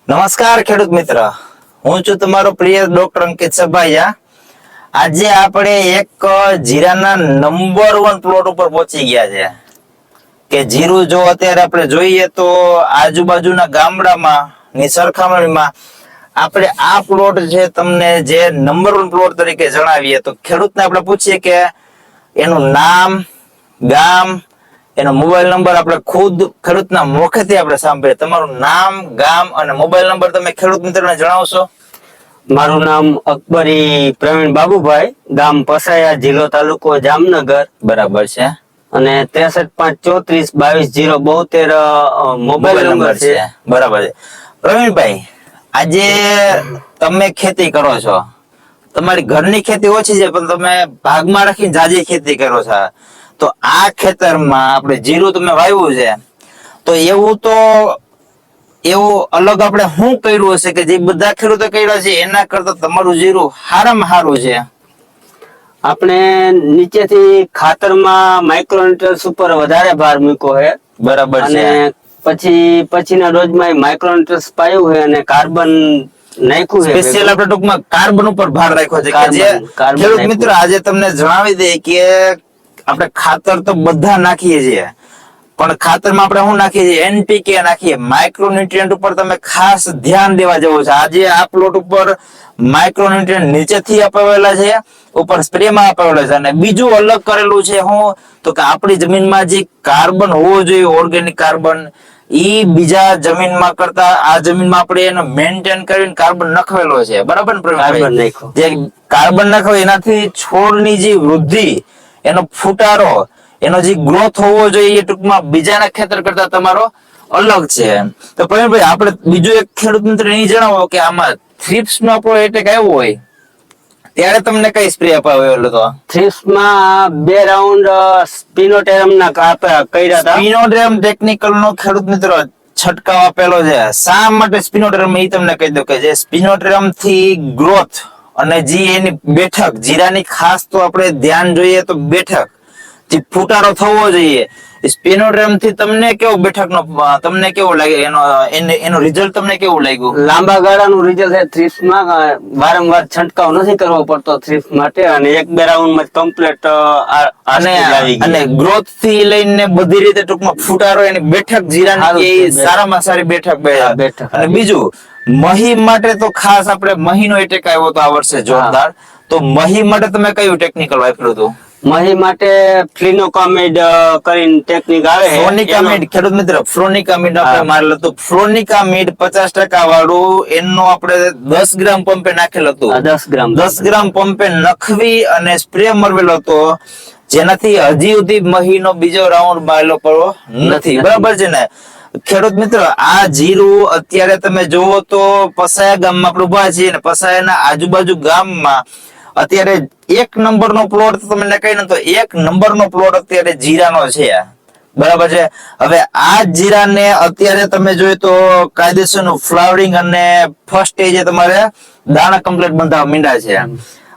નમસ્કાર ખેડૂત મિત્ર, હું છું તમારો પ્રિય ડોક્ટર અંકિત સભાયા. આજે આપણે એક જીરાના નંબર 1 પ્લોટ ઉપર પહોંચી ગયા છે કે જીરું જો અત્યારે આપણે જોઈએ તો આજુબાજુના ગામડામાં ની સરખામણીમાં આપણે આ પ્લોટ છે તમને જે નંબર 1 પ્લોટ તરીકે જણાવીએ તો ખેડૂતને આપણે પૂછીએ કે એનું નામ, ગામ, એનો મોબાઈલ નંબર આપણે ખુદ ખેડૂતના મુખેથી આપણે સાંભળીએ. તમારું નામ, ગામ અને મોબાઈલ નંબર તમે ખેડૂત મિત્રને જણાવશો? મારું નામ અકબરી પ્રવીણ બાબુભાઈ, ગામ પસાયા, જિલ્લો તાલુકો જામનગર. બરાબર છે. અને 63 5 34 22 મોબાઈલ નંબર છે. બરાબર છે. પ્રવીણભાઈ, આજે તમે ખેતી કરો છો, તમારી ઘરની ખેતી ઓછી છે પણ તમે ભાગમાં રાખીને જાજી ખેતી કરો છો. તો આ ખેતરમાં આપણે જીરું તમે વાવ્યું છે, તો એવું અલગ આપણે શું કર્યું હશે કે જે બધા ખેડૂતો કર્યા છે એના કરતા તમારું જીરું સારામાં સારું છે? આપણે નીચેથી ખાતરમાં માઇક્રોન્યુટ્રન્સ ઉપર વધારે ભાર મૂક્યો છે. બરાબર છે. અને પછીના ડોઝમાં માઇક્રોન્યુટ્રન્સ પાયું છે અને કાર્બન નાખ્યું છે. સ્પેશિયલ આપણે ટૂંકમાં કાર્બન ઉપર ભાર રાખ્યો છે કે જે ખેડૂત મિત્રો આજે તમને જણાવી દે કે આપણે ખાતર તો બધા નાખીએ છીએ પણ ખાતરમાં આપણે શું નાખીએ છીએ? એનપીકે નાખીએ. માઇક્રોન્યુટ્રિયન્ટ ઉપર તમે ખાસ ધ્યાન દેવા જેવું છે. આજે આ પ્લોટ ઉપર માઇક્રોન્યુટ્રિયન્ટ નીચેથી અપાવેલા છે, ઉપર સ્પ્રેમાં અપાવેલા છે, અને બીજું અલગ કરેલું છે શું તો કે આપણી જમીનમાં જે કાર્બન હોવો જોઈએ, ઓર્ગેનિક કાર્બન, ઈ બીજા જમીનમાં કરતા આ જમીનમાં આપણે એનો મેન્ટેન કરીને કાર્બન નખવેલો છે. બરાબર ને? કાર્બન નાખ્યો. જે કાર્બન નાખો એનાથી છોડની જે વૃદ્ધિ, એનો ફૂટારો, એનો જે ગ્રોથ હોવો જોઈએ એ ટૂંકમાં બીજાના ખેતર કરતા તમારો અલગ છે. તો પ્રવીણભાઈ, આપણે બીજું એક ખેડૂત મિત્ર એ જણાવો કે આમાં થ્રિપ્સ નો આપણો એટેક આવ્યો હોય ત્યારે તમને કઈ સ્પ્રે અપાવેલો હતો? થ્રિપ્સમાં 2 રાઉન્ડ સ્પિનોટેરમ ના કર્યા હતા. સ્પિનોટેરમ ટેકનિકલ નો ખેડૂત મિત્રો છંટકાવ આપેલો છે. શા માટે સ્પિનોટેરમ એ તમને કહી દઉં કે જે સ્પિનોટેરમ થી ગ્રોથ અને જે એની બેઠક, જીરાની ખાસ તો આપણે ધ્યાન જોઈએ તો બેઠક, જે ફૂટારો થવો જોઈએ, સ્પિનોટેરમ થી તમને કેવો બેઠકનો તમને કેવું લાગે? એનો રિઝલ્ટ તમને કેવું લાગ્યું? લાંબા ગાળાનું રિઝલ્ટ છે. થ્રિપ્સમાં વારંવાર છંટકાવ નથી કરવો પડતો થ્રિપ્સ માટે, અને 1-2 રાઉન્ડમાં કમ્પ્લીટ અને ગ્રોથ થી લઈને બધી રીતે ટૂંકમાં ફૂટારો, એની બેઠક જીરાની સારામાં સારી બેઠક. અને બીજું મહી માટે તો ખાસ આપણે મહીનો એટેક આવ્યો હતો આ વર્ષે જોરદાર. તો મહી માટે તમે કયું ટેકનિકલ વાપર્યું હતું? મહી માટે ફ્લિનોકામિડ કરીને ટેકનિક આવે છે. ફ્લોનિકામિડ, ખેડૂત મિત્ર, ફ્લોનિકામિડ આપણે મારેલું હતું. ફ્લોનિકામિડ 50% વાળું એનો આપણે 10 ગ્રામ પંપે નાખેલ હતું. 10 ગ્રામ પંપે નખવી અને સ્પ્રે મરવેલો હતો, જેનાથી હજી સુધી મહીનો બીજો રાઉન્ડ મારેલો પડવો નથી. બરાબર છે ને? ખેડૂત મિત્ર, આ જીરું અત્યારે તમે જોવો તો પસાયા ગામમાં આપણે ઉભા છીએ, ને પસાયાના આજુબાજુ ગામમાં અત્યારે 1 નંબરનો પ્લોટ તમને કહી ને તો 1 નંબરનો પ્લોટ અત્યારે જીરાનો છે. બરાબર છે. હવે આ જીરાને અત્યારે તમે જોઈએ તો કાયદેસરનું ફ્લાવરિંગ અને ફર્સ્ટ સ્ટેજે તમારે દાણા કમ્પ્લીટ બંધાવા માંડ્યા છે.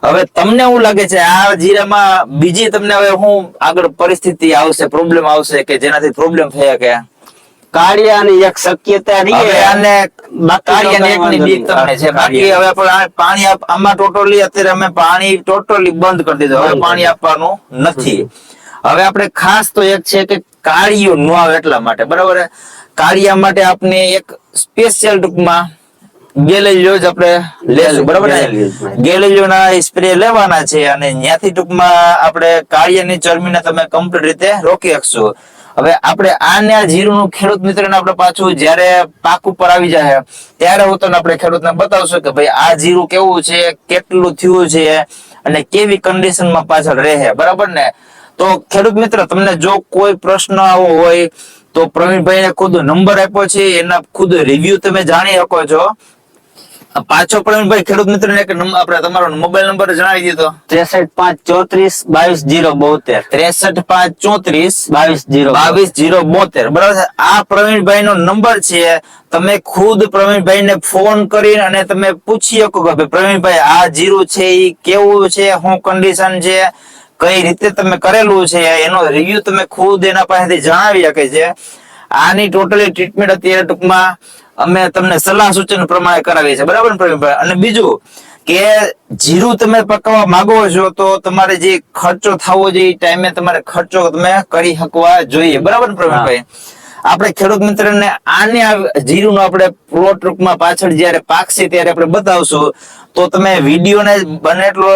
હવે તમને શું લાગે છે આ જીરામાં બીજી તમને હવે શું આગળ પરિસ્થિતિ આવશે, પ્રોબ્લેમ આવશે કે જેનાથી પ્રોબ્લેમ થયા કે કાળિયાની એક શક્યતા રહી? અને કાળિયાની એકની બીક તમને છે. બાકી હવે પાણી આમાં ટોટલી અત્યારે અમે પાણી ટોટલી બંધ કરી દીધું. હવે પાણી આપવાનું નથી. હવે આપણે ખાસ તો એક છે કે કાળિયું ન આવે એટલા માટે. બરાબર? કાળિયા માટે આપણે એક સ્પેશિયલ ટૂંકમાં ગેલેલિયો જ આપણે લેશું. બરાબર ને? ગેલેલિયો ના સ્પ્રે લેવાના છે અને ત્યાંથી ટૂંકમાં આપણે કાળિયાની ચરબીને તમે કમ્પ્લીટ રીતે રોકી શકશો. હવે આપણે આ જીરુંનું ખેડૂત મિત્રને આપણે પાછું જયારે પાક ઉપર આવી જાય ત્યારે હું તમને આપણે ખેડૂતને બતાવશું કે ભાઈ આ જીરું કેવું છે, કેટલું થયું છે અને કેવી કન્ડિશનમાં પાછળ રહે. બરાબર ને? તો ખેડૂત મિત્ર, તમને જો કોઈ પ્રશ્ન આવો હોય તો પ્રવીણભાઈને ખુદ નંબર આપ્યો છે, એના ખુદ રિવ્યુ તમે જાણી શકો છો. પાછો પ્રવીણભાઈ ખેડૂત મિત્ર ને આપણે તમારો મોબાઈલ નંબર જણાવી દીધો. 63 5 34 22 0 બરાબર છે. આ પ્રવીણભાઈ નો નંબર છે. તમે ખુદ પ્રવીણભાઈ ને ફોન કરી અને તમે પૂછી શકો કે પ્રવીણભાઈ આ જીરું છે એ કેવું છે, શું કન્ડિશન છે, કઈ રીતે તમે કરેલું છે, એનો રિવ્યુ તમે ખુદ એના પાસેથી જણાવી શકે છે. આની ટોટલી ટ્રીટમેન્ટ અત્યારે ટૂંકમાં અમે તમને સલાહ સૂચન પ્રમાણે કરાવીએ છીએ, બરાબર ને પ્રવીણભાઈ? અને બીજું કે જીરું તમે પકાવવા માંગો છો તો તમારે જે ખર્ચો થવો જોઈએ એ ટાઈમે તમારે ખર્ચો તમે કરી શકવા જોઈએ, બરાબર ને પ્રવીણભાઈ? આપણે ખેડૂત મિત્રને આને જીરુંનો આપણે પ્લોટ રૂપમાં પાછળ જ્યારે પાકશે ત્યારે આપણે બતાવશું. તો તમે વિડીયોને બને એટલો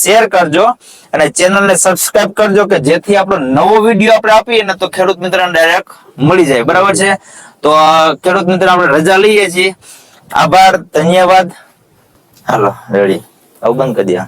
શેર કરજો અને ચેનલને સબસ્ક્રાઇબ કરજો કે જેથી આપણો નવો વિડીયો આપણે આપીએ ને તો ખેડૂત મિત્રને ડાયરેક્ટ મળી જાય, બરાબર છે? તો ખેડૂત મિત્ર આપણે રજા લઈએ છીએ. આભાર, ધન્યવાદ. હાલો રેડી, આવું બંધ કરી દે.